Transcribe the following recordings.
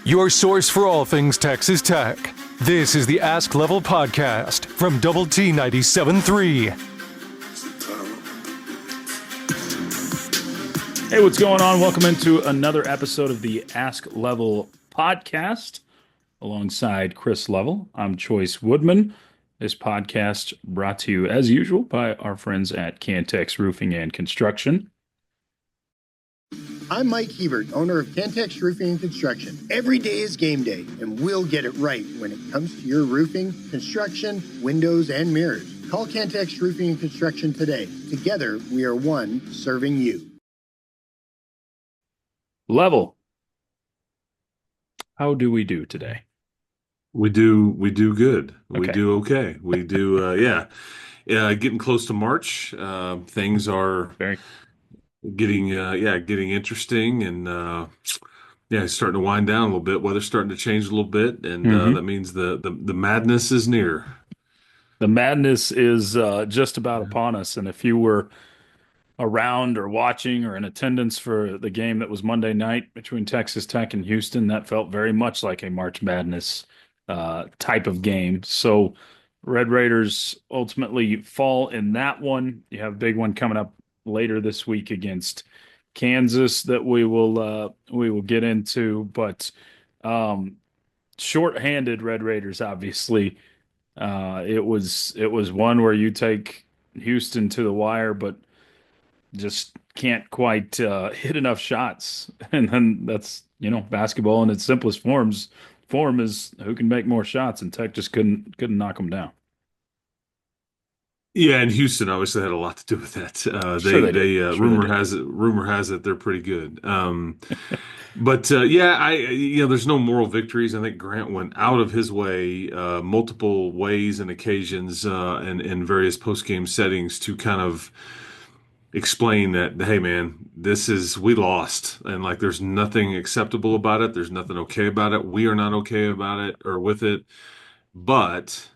Your source for all things Texas Tech. This is the Ask Level podcast from Double T 97.3. Hey, what's going on? Welcome into another episode of the Ask Level podcast alongside Chris Level. I'm Chois Woodman. This podcast brought to you, as usual, by our friends at Cantex Roofing and Construction. I'm Mike Hebert, owner of Cantex Roofing and Construction. Every day is game day, and we'll get it right when it comes to your roofing, construction, windows, and mirrors. Call Cantex Roofing and Construction today. Together, we are one serving you. Level, how do we do today? We do good. Okay. We do okay. We do, getting close to March. Things are Very getting interesting and starting to wind down a little bit. Weather's starting to change a little bit, and that means the madness is near. The madness is just about upon us, and if you were around or watching or in attendance for the game that was Monday night between Texas Tech and Houston, that felt very much like a March Madness type of game. So Red Raiders ultimately fall in that one. You have a big one coming up later this week against Kansas that we will get into, but short-handed Red Raiders, obviously. It was one where you take Houston to the wire, but just can't quite hit enough shots. And then that's, basketball in its simplest form is who can make more shots, and Tech just couldn't knock them down. Yeah, and Houston obviously had a lot to do with that. Rumor has it they're pretty good. There's no moral victories. I think Grant went out of his way multiple ways and occasions and in various post-game settings to kind of explain that, hey man, we lost, and like there's nothing acceptable about it. There's nothing okay about it. We are not okay about it or with it. But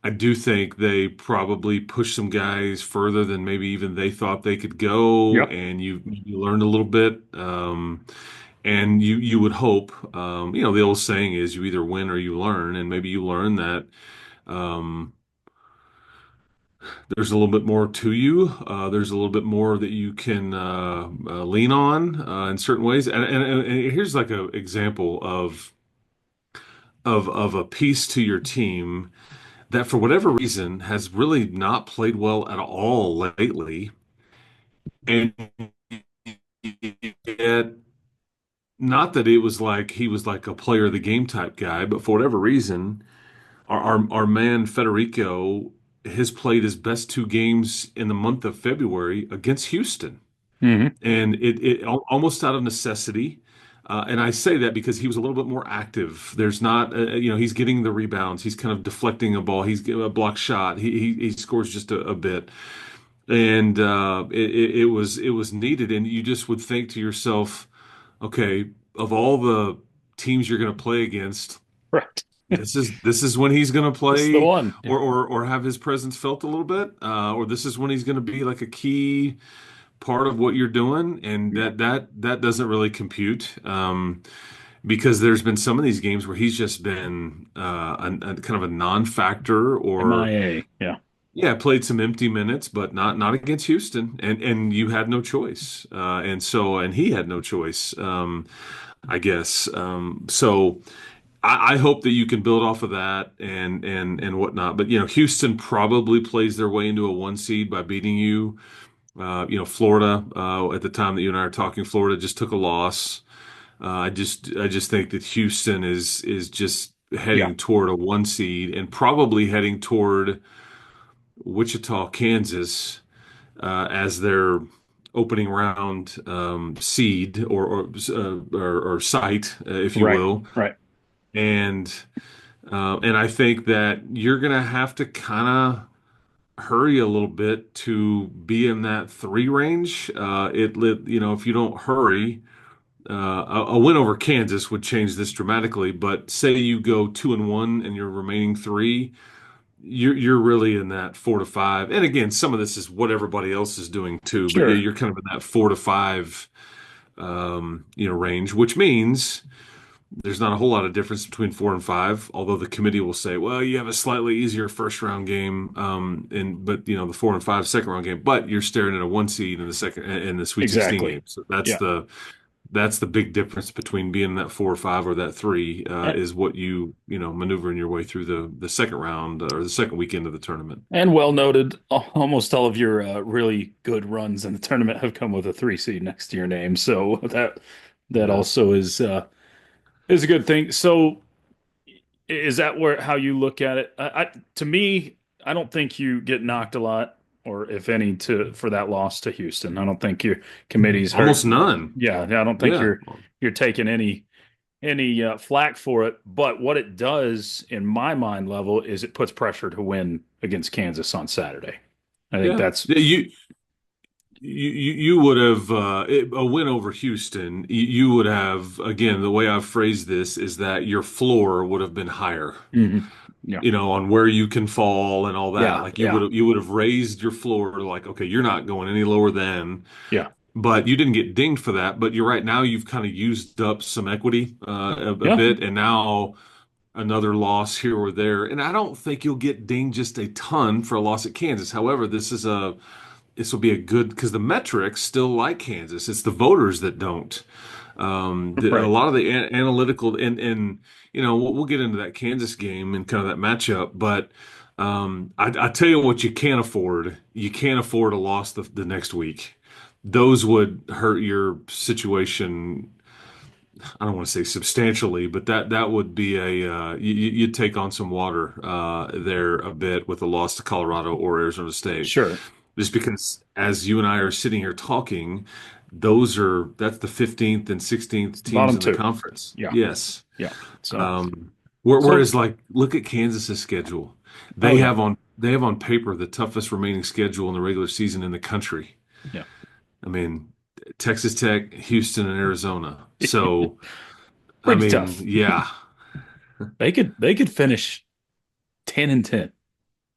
I do think they probably pushed some guys further than maybe even they thought they could go. Yep. And you learned a little bit. And you would hope, the old saying is you either win or you learn, and maybe you learn that there's a little bit more to you. There's a little bit more that you can lean on in certain ways. And here's like an example of a piece to your team that for whatever reason has really not played well at all lately. And yet, not that it was like he was like a player of the game type guy, but for whatever reason, our man Federico has played his best two games in the month of February against Houston. Mm-hmm. And it almost out of necessity. And I say that because he was a little bit more active. There's not, he's getting the rebounds. He's kind of deflecting a ball. He's a block shot. He scores just a bit. And it was needed. And you just would think to yourself, okay, of all the teams you're going to play against, Right. this is when he's going to play, This is the one. or have his presence felt a little bit, or this is when he's going to be like a key part of what you're doing, and that doesn't really compute, because there's been some of these games where he's just been a kind of a non-factor, or MIA. Yeah. Played some empty minutes, but not against Houston, and you had no choice, and he had no choice, I guess. So I hope that you can build off of that and whatnot. But Houston probably plays their way into a 1 seed by beating you. Florida, at the time that you and I are talking, Florida just took a loss. I just think that Houston is just heading toward a 1 seed, and probably heading toward Wichita, Kansas, as their opening round seed or site, if you will. Right. And I think that you're gonna have to kind of hurry a little bit to be in that 3 range. If you don't hurry, a win over Kansas would change this dramatically. But say you go 2-1 and your remaining 3, you're really in that 4 to 5. And again, some of this is what everybody else is doing too. Sure. But you're kind of in that 4 to 5, range, which means There's not a whole lot of difference between 4 and 5, although the committee will say, well, you have a slightly easier first round game, but the 4 and 5 second round game, but you're staring at a 1 seed in the Sweet 16 Exactly. game. So that's Yeah. the big difference between being that 4 or 5 or that 3 is what maneuvering your way through the second round or the second weekend of the tournament. And well noted, almost all of your really good runs in the tournament have come with a 3 seed next to your name. So that Yeah. also is a good thing. So is that where how you look at it? To me, I don't think you get knocked a lot, or if any, to for that loss to Houston. I don't think your committee's hurt. Almost none. Yeah, I don't think Yeah. you're taking any flack for it. But what it does in my mind level is it puts pressure to win against Kansas on Saturday. I think Yeah. that's You would have a win over Houston. You would have, again, the way I've phrased this is that your floor would have been higher, mhm. Yeah, on where you can fall and all that. yeah, Like yeah, you would have raised your floor to like, okay, you're not going any lower than, yeah, but you didn't get dinged for that. But you're right, now you've kind of used up some equity a yeah, bit, and now another loss here or there. And I don't think you'll get dinged just a ton for a loss at Kansas. However, this will be a good because the metrics still like Kansas. It's the voters that don't. A right. lot of the analytical and we'll get into that Kansas game and kind of that matchup, but I tell you what you can't afford. You can't afford a loss the next week. Those would hurt your situation. I don't want to say substantially, but that would be you'd take on some water there a bit with a loss to Colorado or Arizona State. Sure. Just because as you and I are sitting here talking, that's the 15th and 16th teams Bottom in the two. conference. Yeah, Yes. yeah. So, Um, so whereas like look at Kansas's schedule. oh yeah, They have on paper the toughest remaining schedule in the regular season in the country. yeah. I mean, Texas Tech, Houston, and Arizona. So, I Pretty mean, tough. yeah. They could finish 10-10.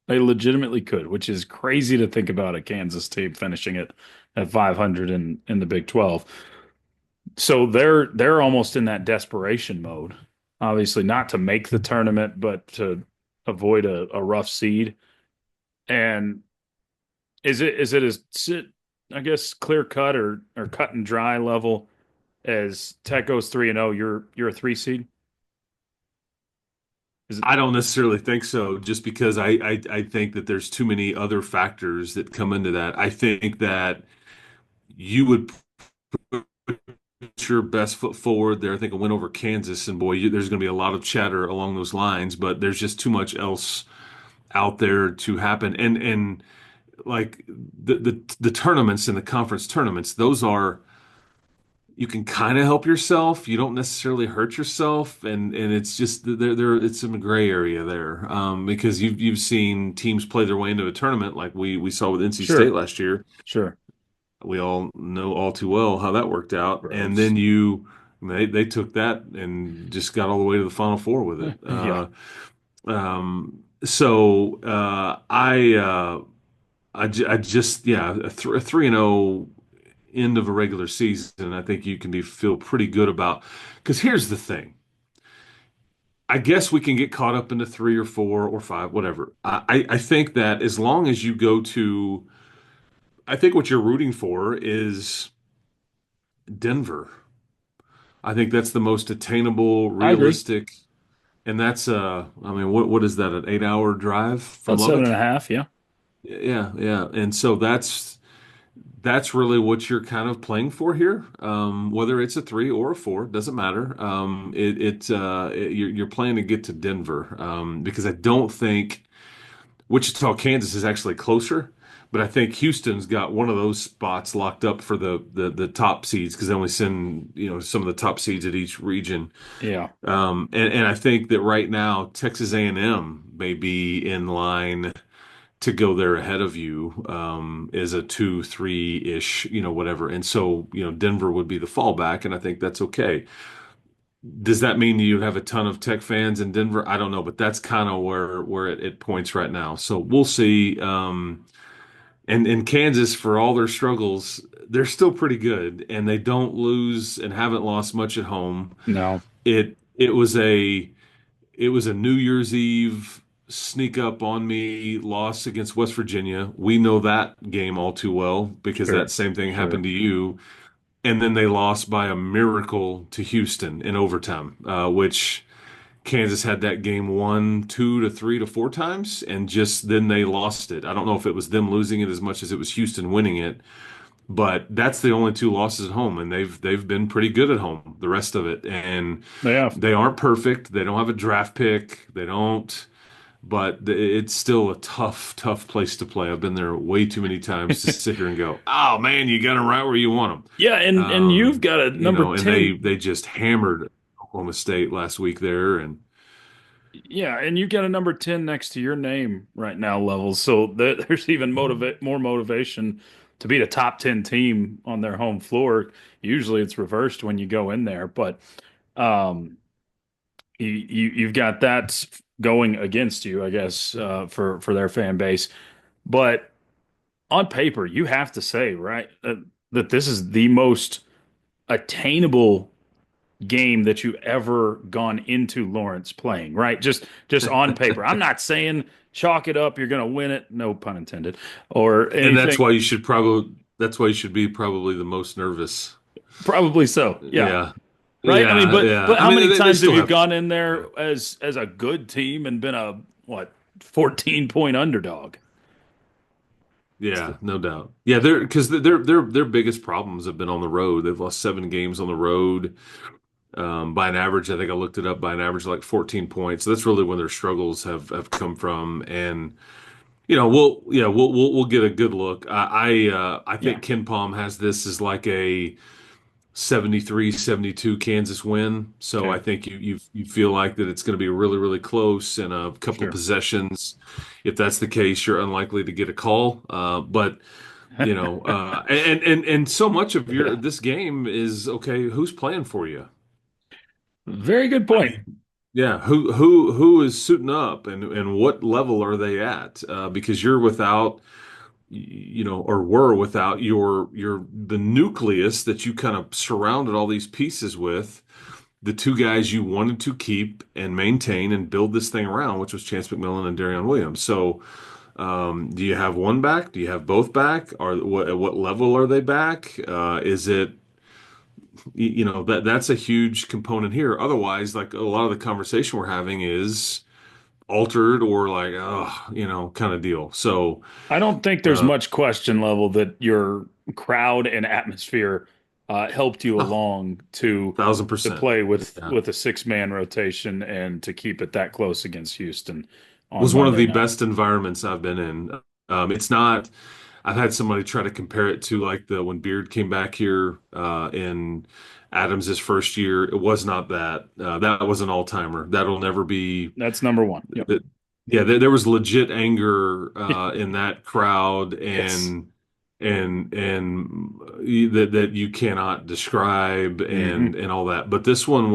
They legitimately could, which is crazy to think about a Kansas team finishing it at 500 in the Big 12. So they're almost in that desperation mode. Obviously, not to make the tournament, but to avoid a rough seed. And is it as I guess clear cut or cut and dry level as Tech goes 3-0, you're a 3 seed? Is it I don't necessarily think so, just because I think that there's too many other factors that come into that. I think that you would put your best foot forward there. I think a win over Kansas, and boy, there's going to be a lot of chatter along those lines, but there's just too much else out there to happen. And like the tournaments and the conference tournaments, those are you can kind of help yourself. You don't necessarily hurt yourself, and it's just it's some gray area there because you've seen teams play their way into a tournament like we saw with NC State sure, last year. sure. We all know all too well how that worked out, and Gross. then they took that and just got all the way to the Final Four with it. Yeah. So I just a 3-0 end of a regular season, I think you can feel pretty good about. Because here's the thing. I guess we can get caught up into 3 or 4 or 5, whatever. I think that as long as you go to, I think what you're rooting for is Denver. I think that's the most attainable, I agree. realistic, and that's I mean, what is that, an 8-hour drive from About seven and Lubbock? a half. Yeah. Yeah, yeah. And so that's really what you're kind of playing for here. Whether it's a 3 or a 4, doesn't matter. You're playing to get to Denver because I don't think Wichita, Kansas is actually closer, but I think Houston's got one of those spots locked up for the top seeds because they only send some of the top seeds at each region. Yeah. And I think that right now Texas A&M may be in line to go there ahead of you is a 2, 3-ish, whatever. And so, Denver would be the fallback, and I think that's okay. Does that mean you have a ton of Tech fans in Denver? I don't know, but that's kind of where it points right now. So we'll see. And Kansas, for all their struggles, they're still pretty good, and they don't lose and haven't lost much at home. No. It it was a it was a New Year's Eve sneak up on me loss against West Virginia. We know that game all too well because that Sure, same thing happened sure. to you. And then they lost by a miracle to Houston in overtime, which Kansas had that game won 2 to 3 to 4 times, and just then they lost it. I don't know if it was them losing it as much as it was Houston winning it, but that's the only two losses at home, and they've been pretty good at home the rest of it. And They have. they aren't perfect. They don't have a draft pick. They don't, but it's still a tough place to play. I've been there way too many times to sit here and go, "Oh man, you got them right where you want Yeah, them." and you've got a number And they 10. they just hammered Oklahoma State last week there, and Yeah, and you got a number 10 next to your name right now, Levels. So there's even more motivation to beat a top 10 team on their home floor. Usually it's reversed when you go in there, but um, you've got that going against you, I guess, for their fan base. But on paper, you have to say, right, that this is the most attainable game that you've ever gone into Lawrence playing, right? Just on paper. I'm not saying chalk it up, you're going to win it, no pun intended, or and that's anything. why you should be probably the most nervous. Probably so. Yeah. Yeah, Right? I mean, yeah, but yeah. but I how mean, many they times have still you have. gone in Yeah, there as a good team and been a what 14-point underdog? yeah, no doubt. Yeah, they're because their biggest problems have been on the road. They've lost 7 games on the road. By an average, I think I looked it up by an average of like 14 points. So that's really when their struggles have come from. And we'll get a good look. I Yeah, think Ken Palm has this as like a 73-72 Kansas win. So I okay, think you feel like that it's going to be really, really close in a couple of sure. possessions. If that's the case, you're unlikely to get a call. But and so much of your Yeah. this game is okay. Who's playing for you? Very good I point. mean, yeah, who is suiting up and what level are they at? Because you're without, or were without your the nucleus that you kind of surrounded all these pieces with, the two guys you wanted to keep and maintain and build this thing around, which was Chance McMillan and Darrion Williams. So, do you have one back? Do you have both back? Or at what level are they back? Is it that's a huge component here. Otherwise, like a lot of the conversation we're having is altered or like kind of deal. So I don't think there's uh much question level that your crowd and atmosphere helped you oh, along thousand to percent. play Yeah. with a 6-man rotation and to keep it that close against Houston on Was one of Monday the night. best environments I've been in. It's not. I've had somebody try to compare it to like the when Beard came back here in Adams's first year. It was not that. That was an all-timer. That'll never be. That's number one. Yep. That, yeah, there was legit anger in that crowd, Yes. and that you cannot describe Hmm. and all that. But this one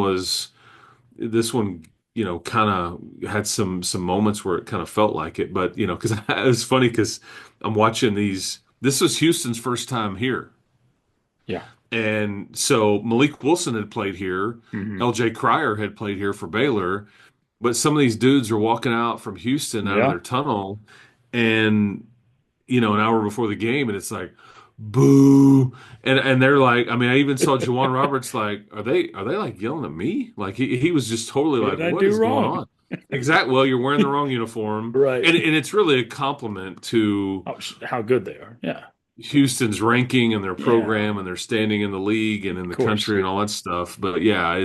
kind of had some moments where it kind of felt like it. But because it was funny because I'm watching these. This was Houston's first time here, Yeah. and so Malik Wilson had played here. Hmm. LJ Cryer had played here for Baylor, but some of these dudes are walking out from Houston out of Yeah. their tunnel, and an hour before the game, and it's like, boo, and they're like, I mean, I even saw Juwan Roberts like, are they like yelling at me? Like he was just totally What like, did I what do is going wrong? on? Exactly. Well, you're wearing the wrong uniform, Right. and it's really a compliment to Oh, how good they are. Yeah. Houston's ranking and their Yeah. program and their standing in the league and in Of the course. country and all that stuff. But yeah,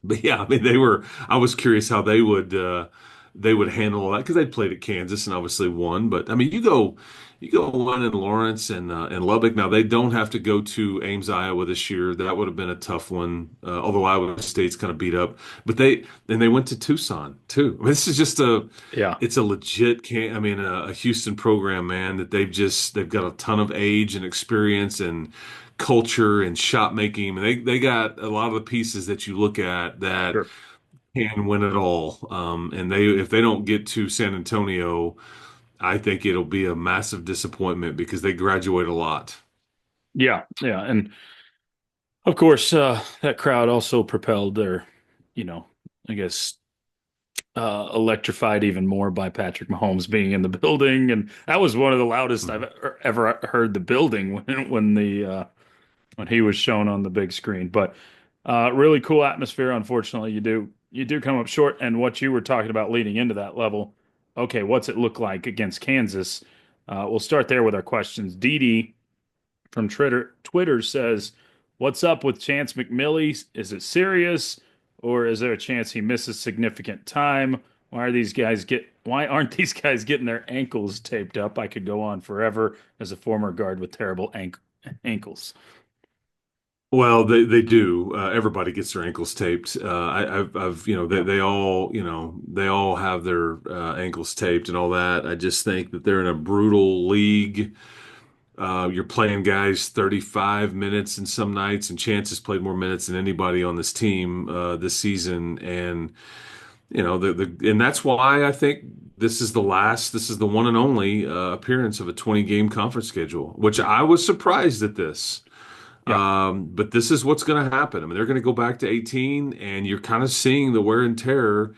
but yeah, I mean, I was curious how they would handle that because they'd played at Kansas and obviously won. But I mean, you go one in Lawrence and Lubbock. Now they don't have to go to Ames, Iowa this year. That would have been a tough one. Although Iowa State's kind of beat up, but they went to Tucson too. I mean, this is just Yeah. it's a legit a Houston program, man, that they've got a ton of age and experience and culture and shot making. And they got a lot of the pieces that you look at that Sure. can win it all. And if they don't get to San Antonio, I think it'll be a massive disappointment because they graduate a lot. Yeah. Yeah. And of course, that crowd also propelled their I guess electrified even more by Patrick Mahomes being in the building, and that was one of the loudest I've ever heard the building when he was shown on the big screen. But really cool atmosphere. Unfortunately, you do come up short. And what you were talking about leading into that level, okay, what's it look like against Kansas? We'll start there with our questions. Dee from Twitter says, "What's up with Chance McMillie? Is it serious, or is there a chance he misses significant time? Why aren't these guys getting their ankles taped up?" I could go on forever as a former guard with terrible ankles. Well, they do. Everybody gets their ankles taped. I've Yeah. they all have their ankles taped and all that. I just think that they're in a brutal league. You're playing guys 35 minutes in some nights, and Chance has played more minutes than anybody on this team this season. And and that's why I think this is the one and only appearance of a 20 game conference schedule, which I was surprised at this. Yeah. But this is what's going to happen. I mean, they're going to go back to 18, and you're kind of seeing the wear and tear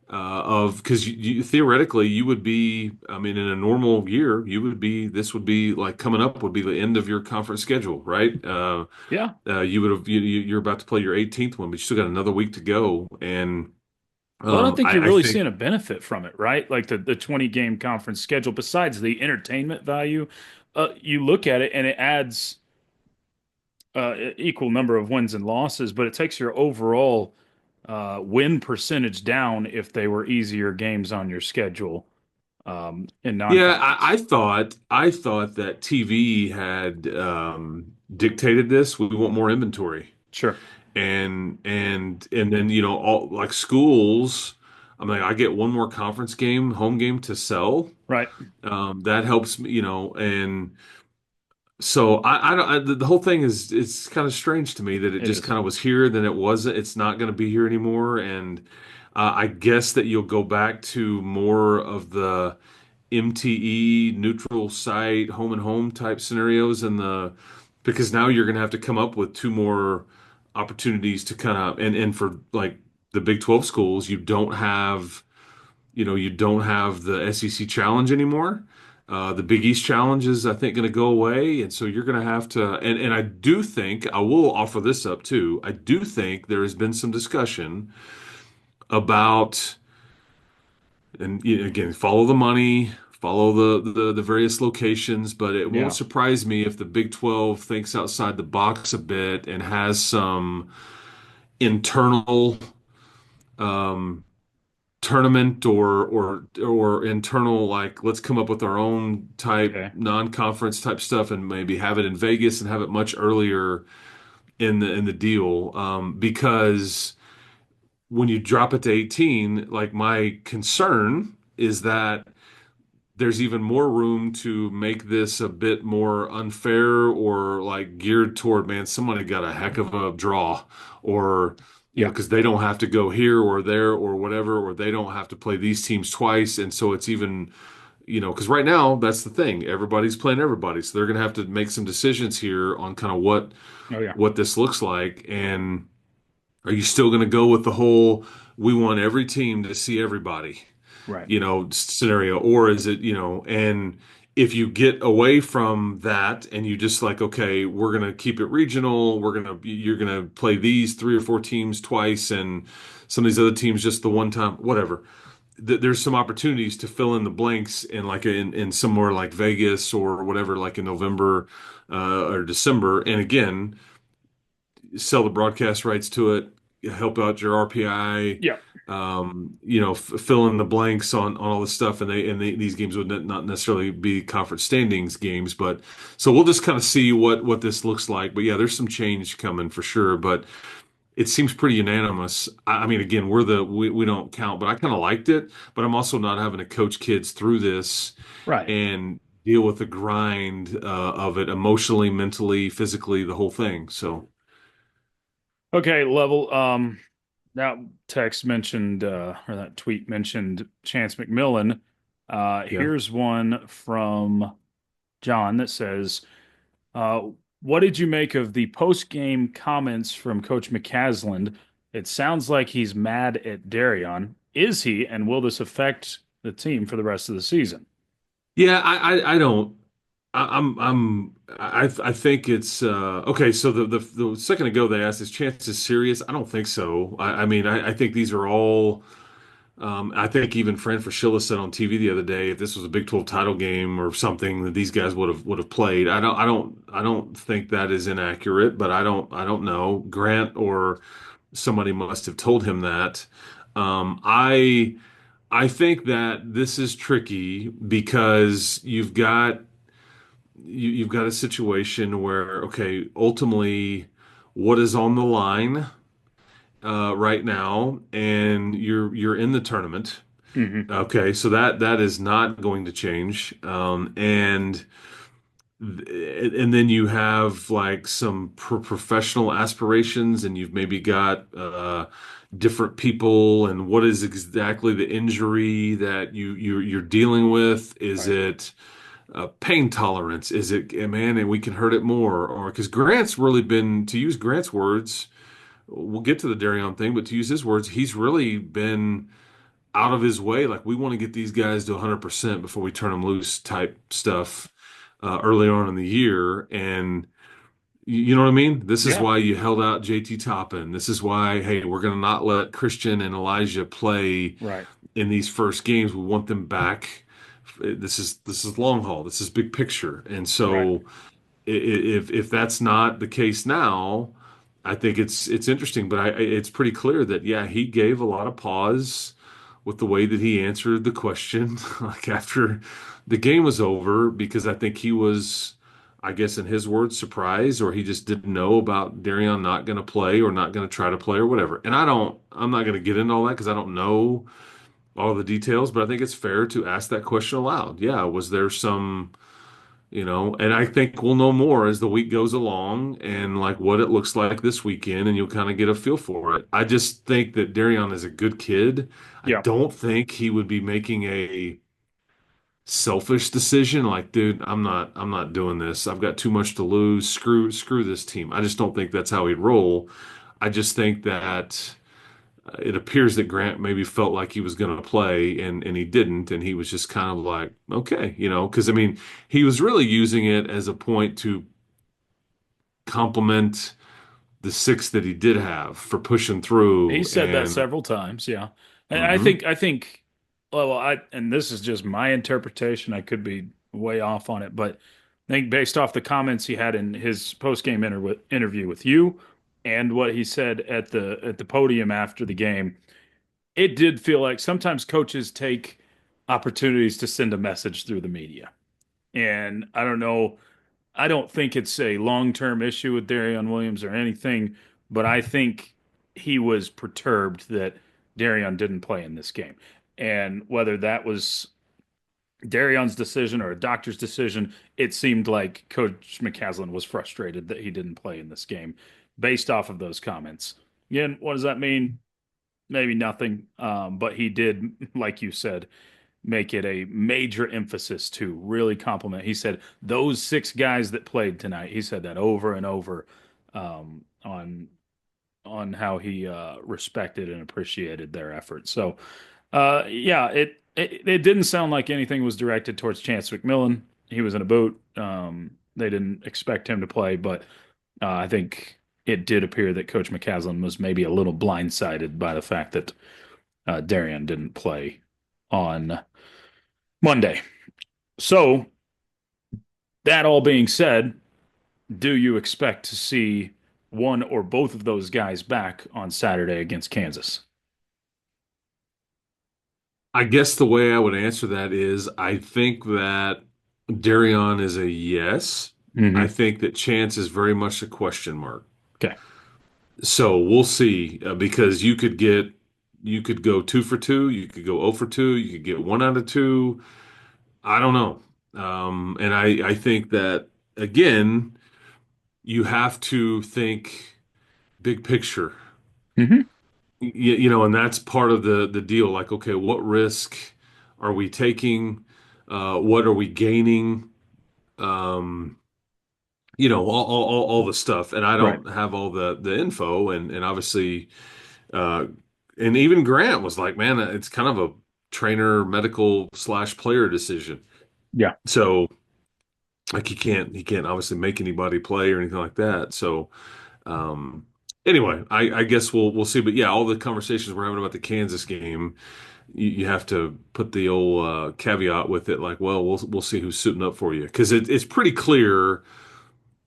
of because theoretically you would be, I mean, in a normal year, this would be like coming up would be the end of your conference schedule, right? Yeah. You're about to play your 18th one, but you still got another week to go, and Well, I don't think you're I really think. seeing a benefit from it, right? Like the 20 game conference schedule, besides the entertainment value, you look at it and it adds equal number of wins and losses, but it takes your overall win percentage down if they were easier games on your schedule in Yeah, non-conference. I thought that TV had dictated this. We want more inventory, Sure. and then all like schools. I'm like, I get one more conference game, home game to sell. Right. That helps me, and so I don't. The whole thing is it's kind of strange to me that it It just is. kind of was here, then it wasn't. It's not going to be here anymore, and I guess that you'll go back to more of the MTE neutral site home and home type scenarios because now you're going to have to come up with two more opportunities to kind of and for like the Big 12 schools you don't have the SEC challenge anymore. The Big East challenge is, I think, going to go away, and so you're going to have to. And I do think I will offer this up too. I do think there has been some discussion about, and again, follow the money, follow the various locations, but it won't Yeah. surprise me if the Big 12 thinks outside the box a bit and has some internal um, tournament or internal, like, let's come up with our own type Okay. non-conference type stuff and maybe have it in Vegas and have it much earlier in the deal, because when you drop it to 18, like, my concern is that there's even more room to make this a bit more unfair or like geared toward, man, somebody got a heck of a draw, or Yeah. because they don't have to go here or there or whatever, or they don't have to play these teams twice. And so it's even, because right now that's the thing. Everybody's playing everybody. So they're going to have to make some decisions here on kind of what Oh yeah. what this looks like. And are you still going to go with the whole, we want every team to see everybody? Right. Scenario, or is it, and if you get away from that and you just like, okay, we're gonna keep it regional, you're gonna play these three or four teams twice and some of these other teams just the one time, whatever. There's some opportunities to fill in the blanks in somewhere like Vegas or whatever, like in November or December, and again, sell the broadcast rights to it, help out your RPI, Yeah. fill in the blanks on all this stuff. These games would not necessarily be conference standings games, but so we'll just kind of see what this looks like. But yeah, there's some change coming for sure. But it seems pretty unanimous. I mean, again, we don't count, but I kind of liked it. But I'm also not having to coach kids through this Right. and deal with the grind of it emotionally, mentally, physically, the whole thing. So. Okay, level. That text mentioned, or that tweet mentioned Chance McMillan. Yeah. Here's one from John that says, uh, "What did you make of the post-game comments from Coach McCasland, It sounds like he's mad at Darrion. Is he, and will this affect the team for the rest of the season? Yeah, I don't. I think it's okay. So the second ago they asked, is chances serious? I don't think so. I mean, I think these are all. I think even Fran Fraschilla said on TV the other day, if this was a Big 12 title game or something, that these guys would have played. I don't think that is inaccurate, but I don't know. Grant or somebody must have told him that. I think that this is tricky because you've got a situation where, okay, ultimately, what is on the line right now, and you're in the tournament. Hmm. Okay, so that is not going to change, and then you have like some professional aspirations, and you've maybe got different people, and what is exactly the injury that you're dealing with? Is Right. it pain tolerance? Is it, man, and we can hurt it more? Or because Grant's really been, to use Grant's words, we'll get to the Darrion thing, but to use his words, he's really been out of his way. Like, we want to get these guys to 100% before we turn them loose type stuff early on in the year. And you know what I mean? This is Yeah. why you held out JT Toppin. This is why, hey, we're going to not let Christian and Elijah play Right. in these first games. We want them back. This is long haul. This is big picture. And Right. so if that's not the case now, I think it's interesting. But it's pretty clear that, yeah, he gave a lot of pause with the way that he answered the question, like after the game was over, because I think he was, I guess in his words, surprised, or he just didn't know about Darrion not going to play or not going to try to play or whatever. And I'm not going to get into all that because I don't know all the details, but I think it's fair to ask that question aloud. Yeah, was there some, and I think we'll know more as the week goes along and like what it looks like this weekend, and you'll kind of get a feel for it. I just think that Darrion is a good kid. I Yeah. don't think he would be making a selfish decision like, dude, I'm not doing this. I've got too much to lose. Screw this team. I just don't think that's how he'd roll. I just think that it appears that Grant maybe felt like he was going to play and he didn't. And he was just kind of like, okay, because I mean, he was really using it as a point to compliment the six that he did have for pushing He through. said that And several times. Yeah. And I mhm. think, I think, and this is just my interpretation. I could be way off on it, but I think based off the comments he had in his post-game interview with you and what he said at the podium after the game, it did feel like sometimes coaches take opportunities to send a message through the media. And I don't know, I don't think it's a long-term issue with Darrion Williams or anything, but I think he was perturbed that Darrion didn't play in this game. And whether that was Darrion's decision or a doctor's decision, it seemed like Coach McCasland was frustrated that he didn't play in this game based off of those comments. Again, what does that mean? Maybe nothing. But he did, like you said, make it a major emphasis to really compliment. He said those six guys that played tonight. He said that over and over on how he respected and appreciated their efforts. So, yeah, it didn't sound like anything was directed towards Chance McMillan. He was in a boot. They didn't expect him to play, but I think it did appear that Coach McCaslin was maybe a little blindsided by the fact that Darrion didn't play on Monday. So, that all being said, do you expect to see one or both of those guys back on Saturday against Kansas? I guess the way I would answer that is I think that Darrion is a yes. I Hmm. think that Chance is very much a question mark. Okay. So we'll see, because you could go 2 for 2, you could go 0 for 2, you could get 1 out of 2. I don't know. And I think that, again, you have to think big picture. Hmm. And that's part of the deal. Like, okay, what risk are we taking? What are we gaining? Um, all the stuff. And I Right. don't have all the info, and obviously, Uh, and even Grant was like, man, it's kind of a trainer, medical slash player decision. Yeah. So like he can't obviously make anybody play or anything like that. So um, anyway, I guess we'll see. But yeah, all the conversations we're having about the Kansas game, you have to put the old caveat with it, like, well, we'll see who's suiting up for you, because it's pretty clear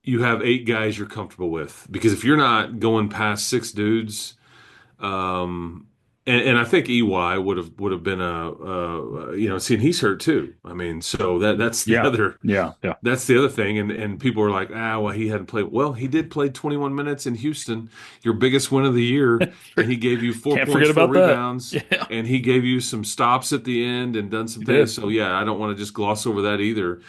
you have 8 guys you're comfortable with. Because if you're not going past 6 dudes, um, and I think EY would have been seeing he's hurt too. I mean, so that's the Yeah. other. Yeah. Yeah. That's the other thing, and people are like, well, he hadn't played. Well, he did play 21 minutes in Houston, your biggest win of the year, and he gave you 4 Can't points, forget four about that. rebounds, Yeah. and he gave you some stops at the end and done some He things. did. So yeah, I don't want to just gloss over that either.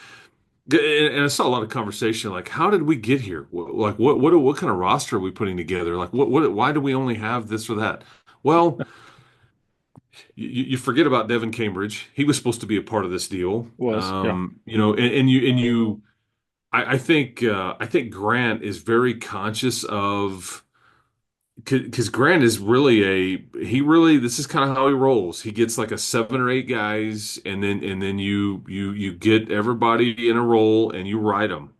And I saw a lot of conversation, like, how did we get here? Like, what kind of roster are we putting together? Like, why do we only have this or that? Well, you forget about Devin Cambridge. He was supposed to be a part of this deal. Was. Yeah. And you I think Grant is very conscious of, because Grant is really this is kind of how he rolls. He gets like a 7 or 8 guys, and then you get everybody in a role and you ride them.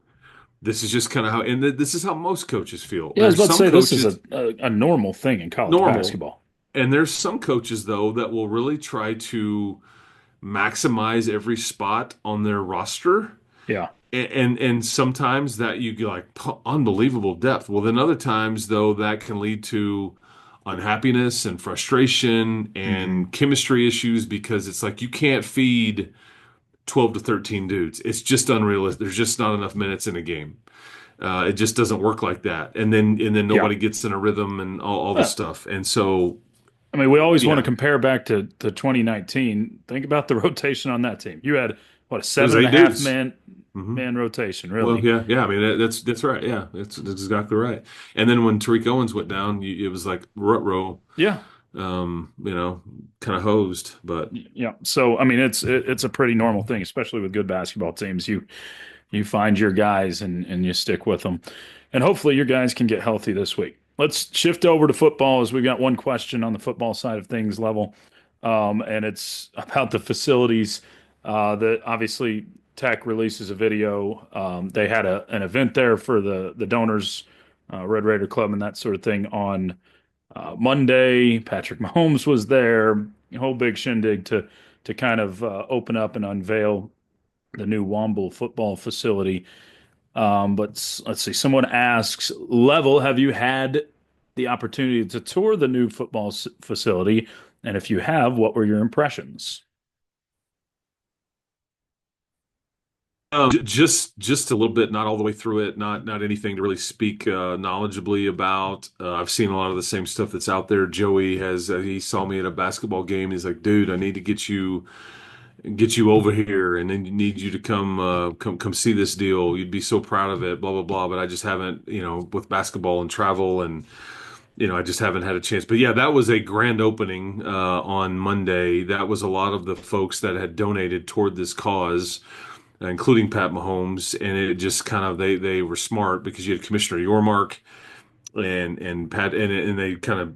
This is just kind of how, and this is how most coaches feel. Yeah, I was There's about to some say this is coaches a normal thing in college normal, basketball. and there's some coaches though that will really try to maximize every spot on their roster. Yeah. And sometimes that you get like unbelievable depth. Well, then other times though that can lead to unhappiness and frustration Hmm. and chemistry issues, because it's like you can't feed 12 to 13 dudes. It's just unrealistic. There's just not enough minutes in a game. It just doesn't work like that. And then Yeah. nobody gets in a rhythm and all this Uh, stuff. And so I mean, we always want to yeah, compare back to 2019. Think about the rotation on that team. You had what, a it was seven and a 8 half dudes. man hmm man rotation, Well, really. yeah. I mean, that's right. Yeah, that's exactly right. And then when Tariq Owens went down, it was like rut row, Yeah. kind of hosed. But Yeah. So I mean, it's a pretty normal thing, especially with good basketball teams. You find your guys and you stick with them. And hopefully your guys can get healthy this week. Let's shift over to football, as we've got one question on the football side of things, Level. And it's about the facilities. That obviously Tech releases a video. They had an event there for the donors, Red Raider Club and that sort of thing on Monday. Patrick Mahomes was there. A whole big shindig to kind of open up and unveil the new Womble football facility. But let's see. Someone asks, Level, have you had the opportunity to tour the new football facility? And if you have, what were your impressions? just a little bit, not all the way through it, not anything to really speak knowledgeably about. I've seen a lot of the same stuff that's out there. Joey he saw me at a basketball game. He's like, dude, I need to get you over here, and then need you to come see this deal. You'd be so proud of it, blah blah blah. But I just haven't, with basketball and travel, and I just haven't had a chance. But yeah, that was a grand opening on Monday. That was a lot of the folks that had donated toward this cause, including Pat Mahomes, and it just kind of, they were smart, because you had Commissioner Yormark and Pat, and they kind of,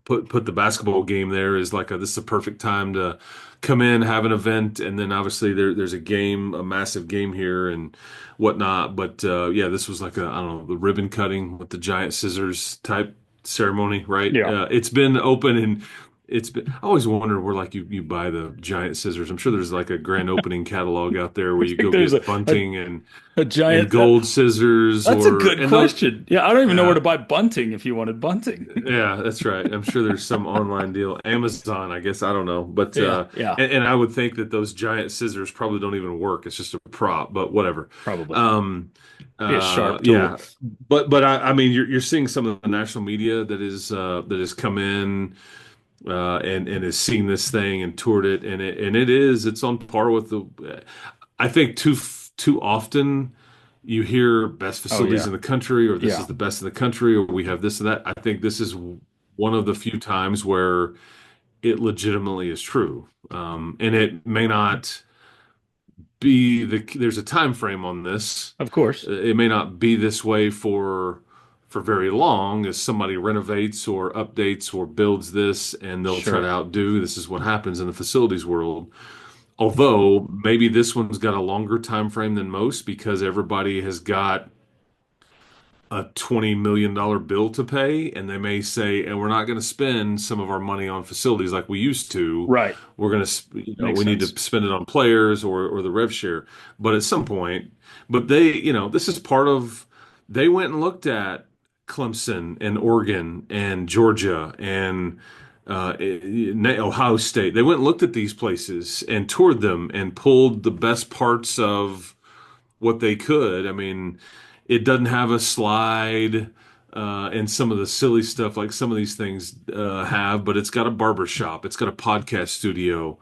put the basketball game there as like, this is a perfect time to come in, have an event, and then obviously there's a massive game here and whatnot. But yeah, this was like I don't know, the ribbon cutting with the giant scissors type ceremony, right? Yeah. It's been open, and I always wondered where, like, you buy the giant scissors. I'm sure there's like a grand opening catalog out there where I you think go there's get bunting and a giant. gold scissors, That's a or good and those. question. Yeah, I don't even know where Yeah, to buy bunting if you wanted bunting. yeah, that's right. I'm sure there's some online deal. Amazon, I guess, I don't know. But Yeah, yeah, and I would think that those giant scissors probably don't even work. It's just a prop, but whatever. probably. Um Be a sharp tool. yeah. But I mean, you're seeing some of the national media that has come in and has seen this thing and toured it, and it's on par with the. I think too often you hear best Oh facilities yeah, in the country, or this yeah, is the best in the country, or we have this and that. I think this is one of the few times where it legitimately is true, and it may not be there's a time frame on this. of course. It may not be this way for for very long as somebody renovates or updates or builds this, and they'll try to Sure. outdo. This is what happens in the facilities world. Although maybe this one's got a longer time frame than most because everybody has got a $20 million bill to pay, and they may say, and we're not going to spend some of our money on facilities like we used to. Right. We're going to, Makes we need sense. to spend it on players or the rev share. But at some point, but they, this is part of, they went and looked at Clemson and Oregon and Georgia and Ohio State. They went and looked at these places and toured them and pulled the best parts of what they could. I mean, it doesn't have a slide and some of the silly stuff like some of these things have, but it's got a barber shop. It's got a podcast studio.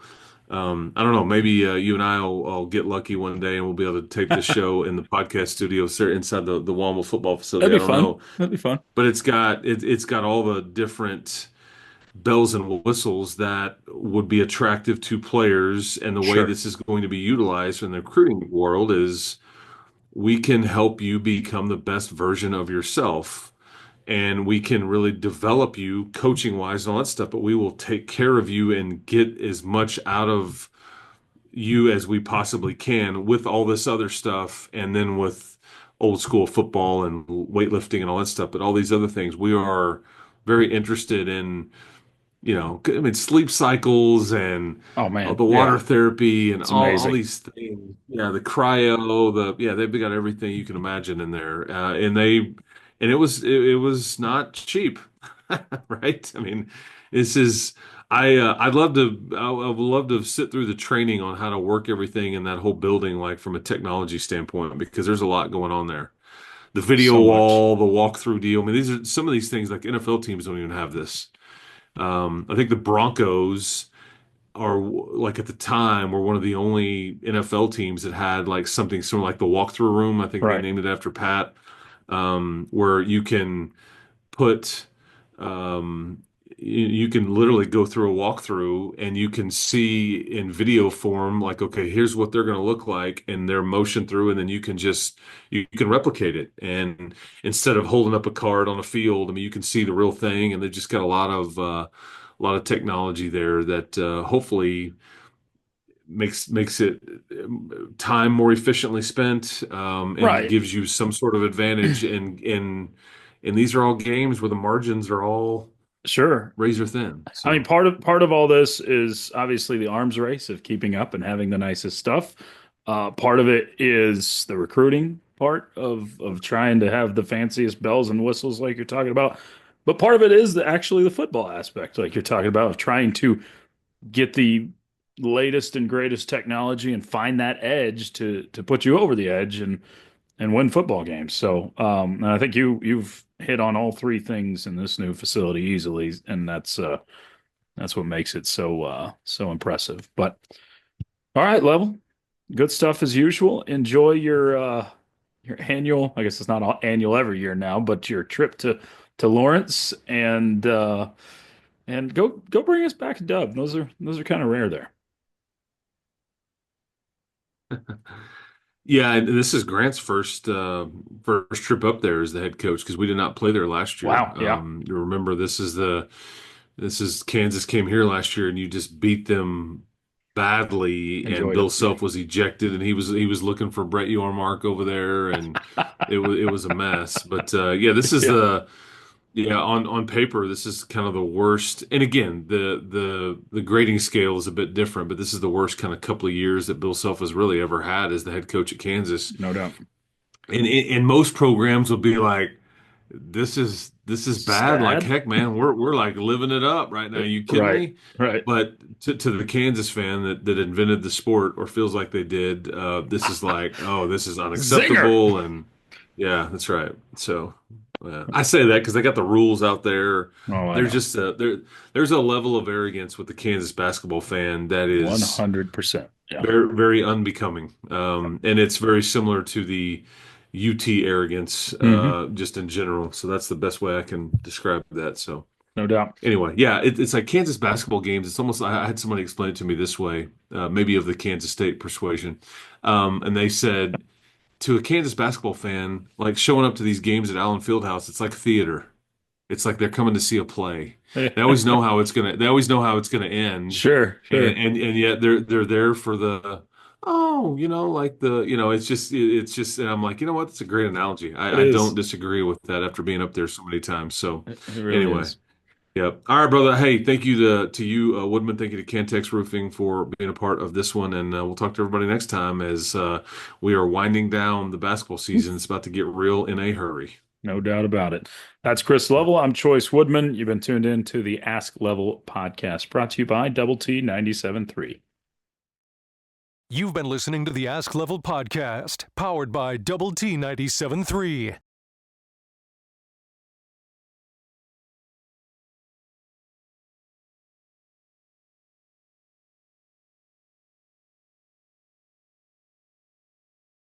I don't know. Maybe you and I'll get lucky one day and we'll be able to tape the show in the podcast studio inside the Walmart football facility. That'd I be don't fun. know, That'd be fun. but it's got all the different bells and whistles that would be attractive to players. And the way Sure. this is going to be utilized in the recruiting world is we can help you become the best version of yourself. And we can really develop you coaching wise and all that stuff, but we will take care of you and get as much out of you as we possibly can with all this other stuff. And then with old school football and weightlifting and all that stuff, but all these other things, we are very interested in, I mean, sleep cycles and Oh man. the water Yeah. therapy and It's all amazing. these things. Yeah, the cryo, they've got everything you can imagine in there. And it was not cheap, right? I mean, this is, I would love to sit through the training on how to work everything in that whole building, like from a technology standpoint, because there's a lot going on there. The video So much. wall, the walkthrough deal. I mean, these are some of these things like NFL teams don't even have this. I think the Broncos are like at the time were one of the only NFL teams that had like something sort of like the walkthrough room. I think they Right. named it after Pat, where you can put you can literally go through a walkthrough and you can see in video form like, okay, here's what they're going to look like and their motion through, and then you can replicate it. And instead of holding up a card on a field, I mean, you can see the real thing, and they've just got a lot of technology there that hopefully makes it time more efficiently spent, and Right. gives you some sort of advantage. And these are all games where the margins are all Sure. razor thin. I mean, So part of all this is obviously the arms race of keeping up and having the nicest stuff. Part of it is the recruiting part of trying to have the fanciest bells and whistles like you're talking about. But part of it is actually the football aspect, like you're talking about, of trying to get the latest and greatest technology and find that edge to put you over the edge and win football games. So, and I think you've hit on all three things in this new facility easily, and that's what makes it so impressive. But all right, Level, good stuff as usual. Enjoy your annual. I guess it's not annual every year now, but your trip to Lawrence and go bring us back a dub. Those are kind of rare there. yeah, and this is Grant's first trip up there as the head coach because we did not play there last year. Wow. Yeah. You remember this is Kansas came here last year and you just beat them badly, and Enjoyed Bill it. Self was ejected, and he was looking for Brett Yormark over there, and it was a mess. But yeah, this is Yeah. on paper this is kind of the worst. And again, the grading scale is a bit different, but this is the worst kind of couple of years that Bill Self has really ever had as the head coach at Kansas. No doubt. And most programs will be like, this is bad. Like, Sad. heck, man, we're like living it up right now. You kidding Right. me? Right. But to the Kansas fan that invented the sport or feels like they did, this is like, oh, this is Zinger. unacceptable. And yeah, that's right. So I say that because they got the rules out there. Oh, I There's know. just there's a level of arrogance with the Kansas basketball fan that is 100%. Yeah. very, very unbecoming. And it's very similar to the UT arrogance, Hmm. just in general. So that's the best way I can describe that. So No doubt. anyway, yeah, it's like Kansas basketball games. It's almost, I had somebody explain it to me this way, maybe of the Kansas State persuasion. And they said, to a Kansas basketball fan, like showing up to these games at Allen Fieldhouse, it's like theater. It's like they're coming to see a play. They always know how it's gonna. They always know how it's gonna end. Sure. And yet they're there for the, like it's just. And I'm like, you know what? That's a great analogy. I don't disagree with that after being up there so many times. So It really anyway. is. Yep. All right, brother. Hey, thank you to you, Woodman. Thank you to Cantex Roofing for being a part of this one, and we'll talk to everybody next time as we are winding down the basketball season. It's about to get real in a hurry. No doubt about it. That's Chris Level. I'm Chois Woodman. You've been tuned in to the Ask Level podcast, brought to you by Double T 97.3. You've been listening to the Ask Level podcast, powered by Double T 97.3.